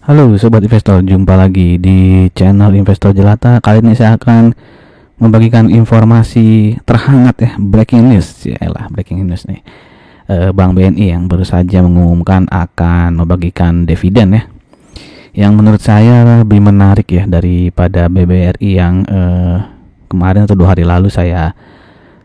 Halo Sobat Investor, jumpa lagi di channel Investor Jelata. Kali ini saya akan membagikan informasi terhangat ya, breaking news. Yaelah, breaking news nih. Bank BNI yang baru saja mengumumkan akan membagikan dividen ya, yang menurut saya lebih menarik ya daripada BBRI yang kemarin atau 2 hari lalu saya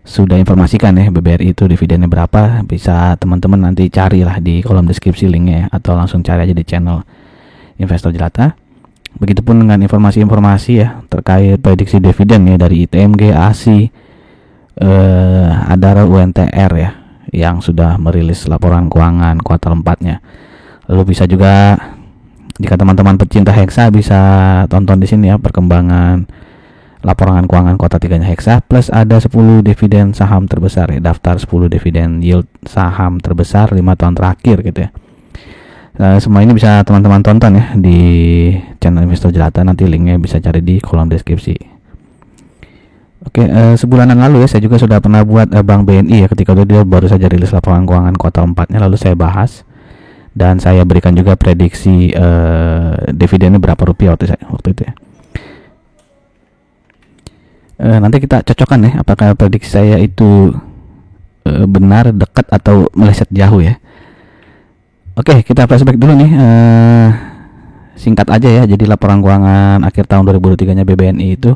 sudah informasikan ya. BBRI itu dividennya berapa, bisa teman-teman nanti carilah di kolom deskripsi linknya ya, atau langsung cari aja di channel Investor Jelata. Begitupun dengan informasi-informasi ya terkait prediksi dividen ya dari ITMG, ASI, Adara, UNTR ya yang sudah merilis laporan keuangan kuartal 4-nya. Lalu bisa juga jika teman-teman pecinta Hexa bisa tonton di sini ya perkembangan laporan keuangan kuartal 3-nya Hexa, plus ada 10 dividen saham terbesar ya, daftar 10 dividen yield saham terbesar 5 tahun terakhir gitu ya. Semua ini bisa teman-teman tonton ya di channel Investor Jelata, nanti linknya bisa cari di kolom deskripsi. Oke, sebulanan lalu ya saya juga sudah pernah buat Bank BNI ya, ketika itu dia baru saja rilis laporan keuangan kuartal 4-nya, lalu saya bahas dan saya berikan juga prediksi dividennya berapa rupiah waktu itu ya. Nanti kita cocokkan ya apakah prediksi saya itu benar, dekat, atau meleset jauh ya. Oke, kita flashback dulu nih, singkat aja ya. Jadi laporan keuangan akhir tahun 2023-nya BBNI itu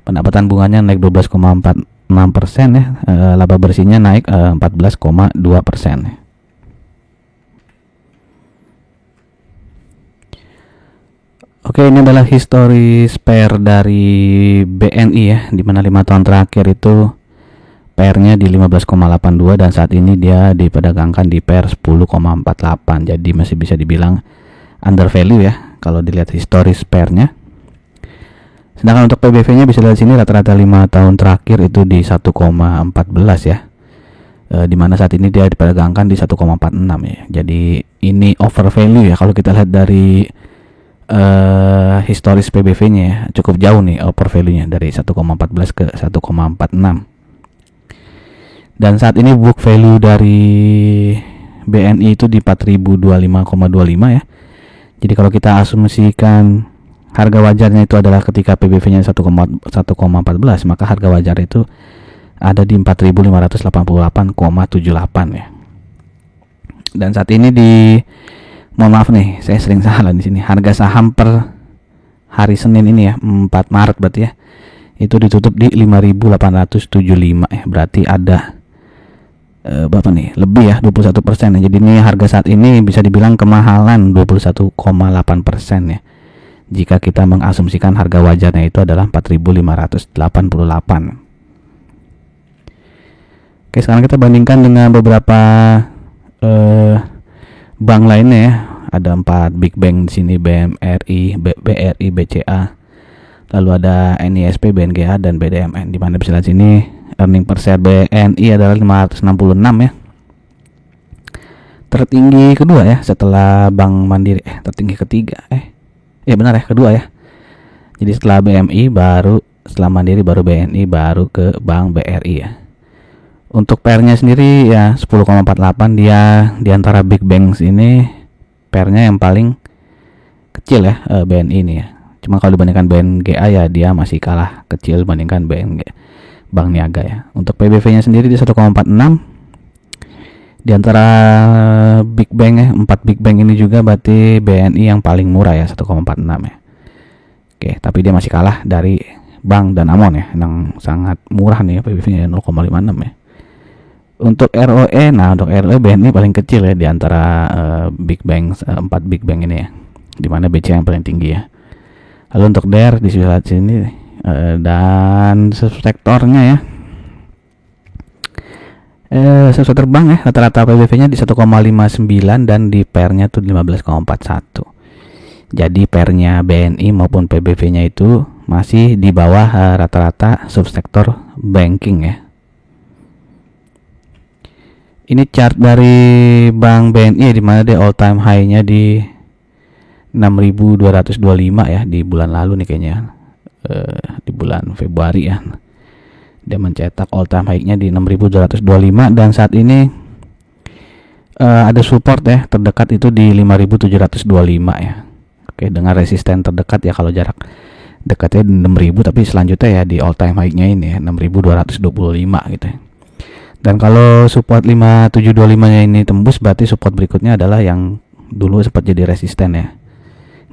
pendapatan bunganya naik 12,46% ya, laba bersihnya naik 14,2% ya. Oke, ini adalah histori spare dari BNI ya, dimana 5 tahun terakhir itu PR-nya di 15,82 dan saat ini dia diperdagangkan di PR 10,48. Jadi masih bisa dibilang under value ya kalau dilihat historis PR-nya. Sedangkan untuk PBV-nya bisa lihat sini rata-rata 5 tahun terakhir itu di 1,14 ya. Dimana saat ini dia diperdagangkan di 1,46 ya. Jadi ini over value ya kalau kita lihat dari historis PBV-nya ya, cukup jauh nih over value-nya dari 1,14 ke 1,46. Dan saat ini book value dari BNI itu di 4025,25 ya. Jadi kalau kita asumsikan harga wajarnya itu adalah ketika PBV-nya 1,14, maka harga wajar itu ada di 4588,78 ya. Dan saat ini mohon maaf nih, saya sering salah di sini. Harga saham per hari Senin ini ya, 4 Maret berarti ya. Itu ditutup di 5.875 ya. Berarti ada berapa nih? Lebih ya, 21% ya. Jadi ini harga saat ini bisa dibilang kemahalan 21,8% ya. Jika kita mengasumsikan harga wajarnya itu adalah 4.588. Oke, sekarang kita bandingkan dengan beberapa bank lainnya ya. Ada 4 big bank di sini, BMRI, BRI, BCA. Lalu ada NISP, BNGA, dan BDMN. Di mana bisa lihat sini earning per share BNI adalah 566 ya. Tertinggi kedua ya setelah Bank Mandiri, tertinggi ketiga. Ya benar ya, kedua ya. Jadi setelah BMI baru, setelah Mandiri baru BNI, baru ke Bank BRI ya. Untuk PR-nya sendiri ya 10,48, dia di antara big banks ini PR-nya yang paling kecil ya, BNI ini ya. Cuma kalau dibandingkan BNGA ya dia masih kalah kecil dibandingkan Bank Niaga ya. Untuk PBV-nya sendiri di 1,46. Di antara big bank ya, 4 big bank ini juga berarti BNI yang paling murah ya, 1,46 ya. Oke, tapi dia masih kalah dari Bank dan Amon ya, yang sangat murah nih ya, PBV-nya 0,56 ya. Untuk ROE, nah untuk ROE BNI paling kecil ya di antara big bank, 4 big bank ini ya. Dimana BCA yang paling tinggi ya. Lalu untuk DER di sebelah sini dan subsektornya ya, subsektor bank ya, rata-rata PBV-nya di 1,59 dan di PR-nya tuh 15,41. Jadi PR-nya BNI maupun PBV-nya itu masih di bawah rata-rata subsektor banking ya. Ini chart dari Bank BNI di mana dia all time high-nya di 6.225 ya di bulan lalu nih kayaknya. Di bulan Februari ya. Dia mencetak all time high-nya di 6.225 dan saat ini ada support ya terdekat itu di 5.725 ya. Oke, dengan resisten terdekat ya, kalau jarak dekatnya 6.000, tapi selanjutnya ya di all time high-nya ini ya 6.225 gitu ya. Dan kalau support 5725-nya ini tembus, berarti support berikutnya adalah yang dulu sempat jadi resisten ya,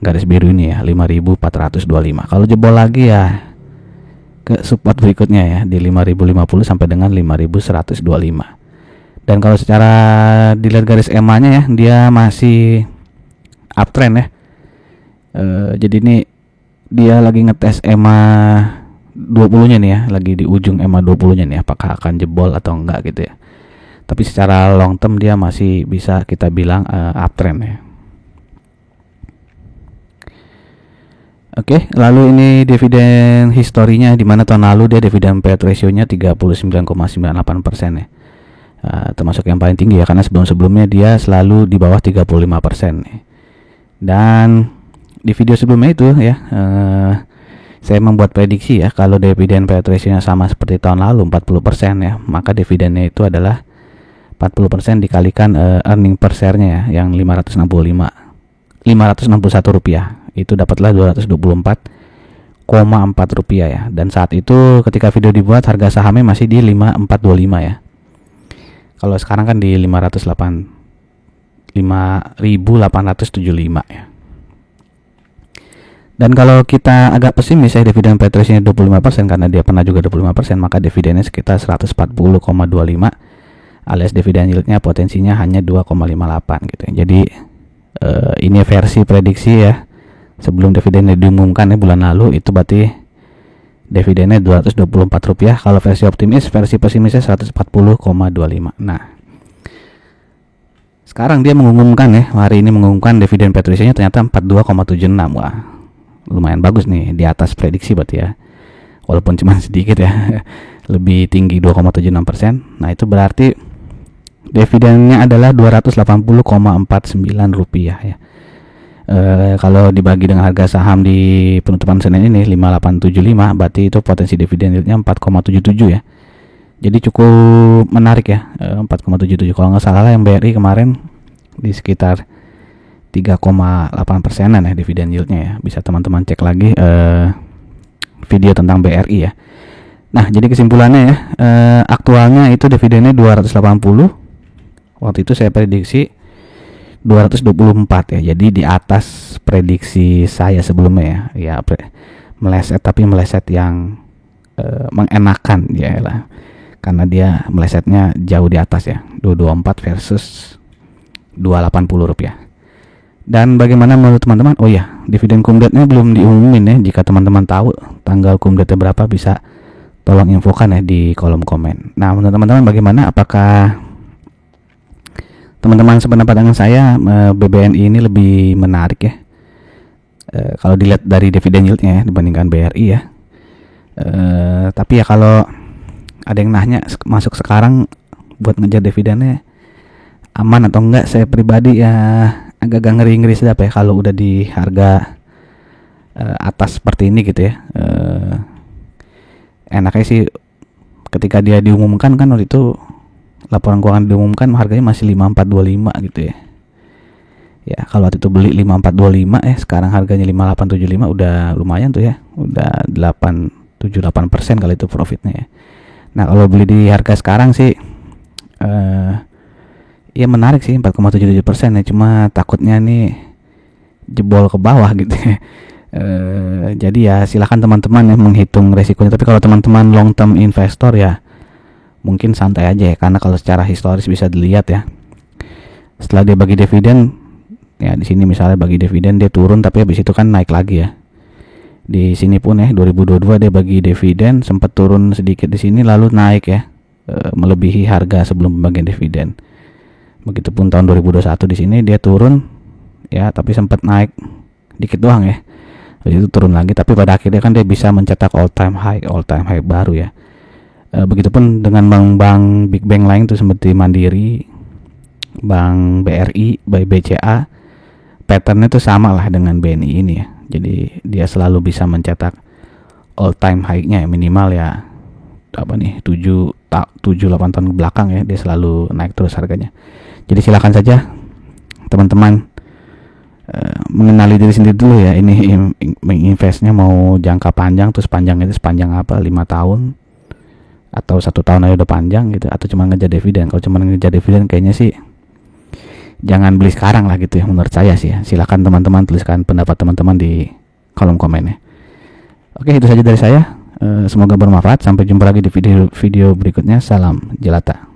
garis biru ini ya, 5.425. Kalau jebol lagi ya ke support berikutnya ya di 5.050 sampai dengan 5.125. Dan kalau secara dilihat garis EMA-nya ya, dia masih uptrend ya. Jadi ini dia lagi ngetes EMA 20-nya nih ya, lagi di ujung EMA 20-nya nih, apakah akan jebol atau enggak gitu ya. Tapi secara long term dia masih bisa kita bilang uptrend ya. Oke, lalu ini dividen historinya, di mana tahun lalu dia dividen payout ratio-nya 39,98% ya. Termasuk yang paling tinggi ya, karena sebelum-sebelumnya dia selalu di bawah 35% nih. Dan di video sebelumnya itu ya, saya membuat prediksi ya, kalau dividen payout ratio-nya sama seperti tahun lalu 40% ya, maka dividennya itu adalah 40% dikalikan earning per share-nya ya, yang 561 rupiah. Itu dapatlah 224,4 rupiah ya. Dan saat itu ketika video dibuat harga sahamnya masih di 5425 ya. Kalau sekarang kan di 5.875 ya. Dan kalau kita agak pesimis ya, dividen payout ratio-nya 25%, karena dia pernah juga 25%, maka dividennya sekitar 140,25, alias dividen yield-nya potensinya hanya 2,58 gitu ya. Jadi ini versi prediksi ya, sebelum dividennya diumumkan ya bulan lalu, itu berarti dividennya 224 rupiah. Kalau versi optimis, versi pesimisnya 140,25. Nah, sekarang dia mengumumkan ya, hari ini mengumumkan dividen payout ratio-nya ternyata 42,76. Wah, lumayan bagus nih, di atas prediksi berarti ya, walaupun cuma sedikit ya, lebih tinggi 2,76%. Nah, itu berarti dividennya adalah 280,49 rupiah ya. Kalau dibagi dengan harga saham di penutupan Senin ini 5875, berarti itu potensi dividen yieldnya 4,77 ya. Jadi cukup menarik ya, 4,77. Kalau nggak salah yang BRI kemarin di sekitar 3,8%-an ya dividen yieldnya ya. Bisa teman-teman cek lagi video tentang BRI ya. Nah, jadi kesimpulannya ya, aktualnya itu dividennya 280. Waktu itu saya prediksi 224 ya. Jadi di atas prediksi saya sebelumnya ya. Meleset, tapi meleset yang mengenakan ya lah. Karena dia melesetnya jauh di atas ya. 224 versus 280 rupiah. Dan bagaimana menurut teman-teman? Oh ya, dividen kumdatnya belum diumumin ya. Jika teman-teman tahu tanggal kumdatnya berapa, bisa tolong infokan ya di kolom komen. Nah, menurut teman-teman bagaimana? Apakah teman-teman sependapat dengan saya BBNI ini lebih menarik ya, kalau dilihat dari dividen yieldnya ya, dibandingkan BRI ya. Tapi ya kalau ada yang nanya masuk sekarang buat ngejar dividennya aman atau enggak, saya pribadi ya agak ngeri-ngeri sedap ya kalau udah di harga atas seperti ini gitu ya. Enaknya sih ketika dia diumumkan kan, waktu itu laporan keuangan diumumkan harganya masih 5425 gitu ya. Ya, kalau waktu itu beli 5425 sekarang harganya 5875, udah lumayan tuh ya. Udah 78% kali itu profitnya ya. Nah, kalau beli di harga sekarang sih ya menarik sih, 4,77% ya. Cuma takutnya nih jebol ke bawah gitu ya. Jadi ya silakan teman-teman ya menghitung resikonya. Tapi kalau teman-teman long term investor ya mungkin santai aja ya, karena kalau secara historis bisa dilihat ya, setelah dia bagi dividen ya, di sini misalnya bagi dividen dia turun, tapi habis itu kan naik lagi ya. Di sini pun ya 2022 dia bagi dividen, sempat turun sedikit di sini lalu naik ya, melebihi harga sebelum pembagian dividen. Begitupun tahun 2021 di sini dia turun ya, tapi sempat naik dikit doang ya. Habis itu turun lagi, tapi pada akhirnya kan dia bisa mencetak all time high baru ya. Begitupun dengan bank-bank big bank lain tuh seperti Mandiri, Bank BRI, BCA, patternnya tuh sama lah dengan BNI ini ya. Jadi dia selalu bisa mencetak all time high-nya ya, minimal ya 7-8 tahun ke belakang ya, dia selalu naik terus harganya. Jadi silakan saja teman-teman mengenali diri sendiri dulu ya. Ini menginvestnya mau jangka panjang, terus panjang itu sepanjang apa, 5 tahun atau 1 tahun aja udah panjang gitu, atau cuma ngejar dividen. Kalau cuma ngejar dividen kayaknya sih jangan beli sekarang lah gitu ya, menurut saya sih ya. Silakan teman-teman tuliskan pendapat teman-teman di kolom komen ya. Oke, itu saja dari saya. Semoga bermanfaat. Sampai jumpa lagi di video berikutnya. Salam jelata.